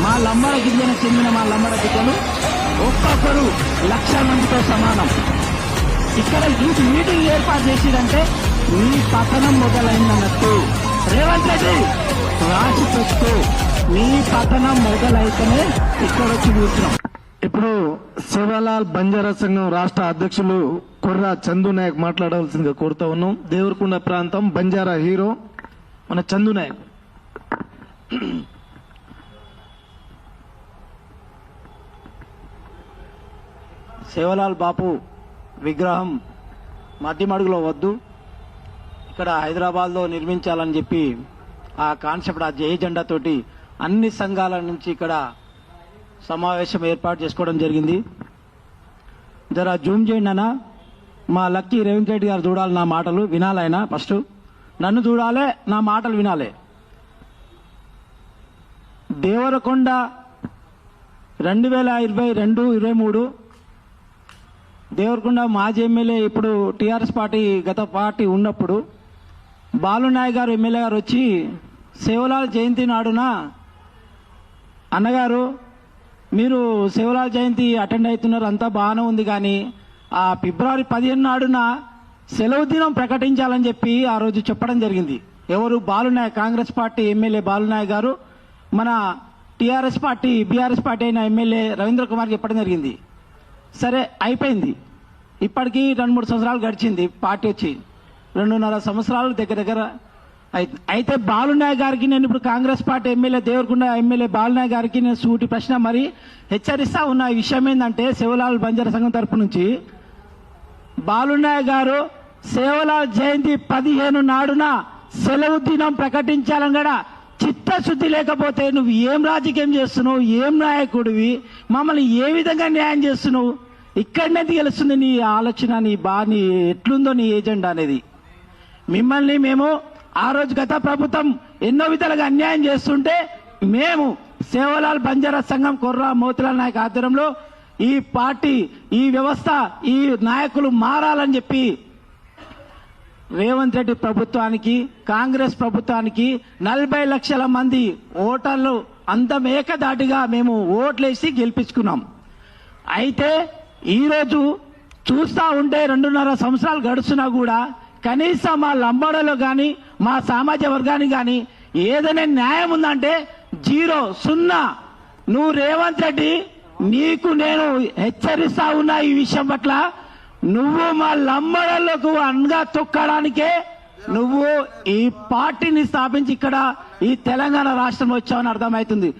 మా లంబడ గిరిజన చెందిన మా లంబడ బిడ్డలు ఒక్కొక్కరు 1,00,000 మందితో సమానం. ఇక్కడ మీటింగ్ ఏర్పాటు చేసిరంటే మీ పతనం మొదలైందన్నట్టు. రేవంత్ రెడ్డి రాసి పెట్టు, మీ పతనం మొదలైతేనే ఇక్కడ వచ్చి కూర్చున్నాం. ఇప్పుడు సేవాలాల్ బంజారా సంఘం రాష్ట్ర అధ్యక్షులు కుర్రా చందు నాయక్ మాట్లాడవలసిందిగా కోరుతా ఉన్నాం. దేవరకొండ ప్రాంతం బంజారా హీరో మన చందు నాయక్. సేవలాల్ బాపు విగ్రహం మధ్యమడుగులో వద్దు, ఇక్కడ హైదరాబాద్లో నిర్మించాలని చెప్పి ఆ కాన్సెప్ట్, ఆ జయ జెండా తోటి అన్ని సంఘాల నుంచి ఇక్కడ సమావేశం ఏర్పాటు చేసుకోవడం జరిగింది. జరా జూమ్ చేయండి అన్న. మా లక్కీ రేవంత్ రెడ్డి గారు చూడాలి, నా మాటలు వినాలైనా. ఫస్ట్ నన్ను చూడాలి, నా మాటలు వినాలి. దేవరకొండ 2022-23 దేవరకొండ మాజీ ఎమ్మెల్యే, ఇప్పుడు టీఆర్ఎస్ పార్టీ గత పార్టీ ఉన్నప్పుడు బాలునాయక్ గారు ఎమ్మెల్యే గారు వచ్చి సేవలాల్ జయంతి నాడున అన్నగారు మీరు సేవలాల్ జయంతి అటెండ్ అవుతున్నారు, అంతా బాగానే ఉంది, కానీ ఆ ఫిబ్రవరి 15 నాడున సెలవు దినం ప్రకటించాలని చెప్పి ఆ రోజు చెప్పడం జరిగింది. ఎవరు? బాలునాయక్, కాంగ్రెస్ పార్టీ ఎమ్మెల్యే బాలునాయక్ గారు మన టీఆర్ఎస్ పార్టీ బీఆర్ఎస్ పార్టీ అయిన ఎమ్మెల్యే రవీంద్ర కుమార్ చెప్పడం జరిగింది. సరే అయిపోయింది. ఇప్పటికీ 2-3 సంవత్సరాలు గడిచింది పార్టీ వచ్చి, 2.5 సంవత్సరాలు దగ్గర అయితే బాలునాయక్ గారికి నేను ఇప్పుడు Congress party MLA Devarakonda MLA Balu Naik గారికి నేను సూటి ప్రశ్న మరి హెచ్చరిస్తా ఉన్న విషయం ఏంటంటే, సేవలాల్ బంజారా సంఘం తరపు నుంచి బాలునాయక్ గారు సేవలాల్ జయంతి 15 నాడున సెలవు దినం ప్రకటించాలని కూడా చిత్తశుద్ధి లేకపోతే నువ్వు ఏం రాజకీయం చేస్తున్నావు, ఏం నాయకుడివి, మమ్మల్ని ఏ విధంగా న్యాయం చేస్తున్నావు? ఇక్కడనే తెలుస్తుంది నీ ఆలోచన, నీ ఎట్లుందో నీ ఏజెండా అనేది. మిమ్మల్ని మేము ఆ రోజు గత ప్రభుత్వం ఎన్నో విధాలుగా అన్యాయం చేస్తుంటే మేము సేవలాల్ బంజారా సంఘం కుర్రా మోతిలాల్ నాయక్ ఆధ్వర్యంలో ఈ పార్టీ, ఈ వ్యవస్థ, ఈ నాయకులు మారాలని చెప్పి రేవంత్ రెడ్డి ప్రభుత్వానికి, కాంగ్రెస్ ప్రభుత్వానికి 40 లక్షల మంది ఓటర్లు అందం ఏకదాటిగా మేము ఓట్లేసి గెలిపించుకున్నాం. అయితే ఈరోజు చూస్తా ఉంటే 2.5 సంవత్సరాలు గడుస్తున్నా కూడా కనీసం మా లంబాడలో కానీ మా సామాజిక వర్గానికి కానీ ఏదైనా న్యాయం ఉందంటే 0, 0. నువ్వు రేవంత్ రెడ్డి, నీకు నేను హెచ్చరిస్తా ఉన్నా ఈ విషయం పట్ల. నువ్వు మా లంబడలకు అనగా తొక్కడానికే నువ్వు ఈ పార్టీని స్థాపించి ఇక్కడ ఈ తెలంగాణ రాష్ట్రంలో వచ్చావని అర్థమవుతుంది.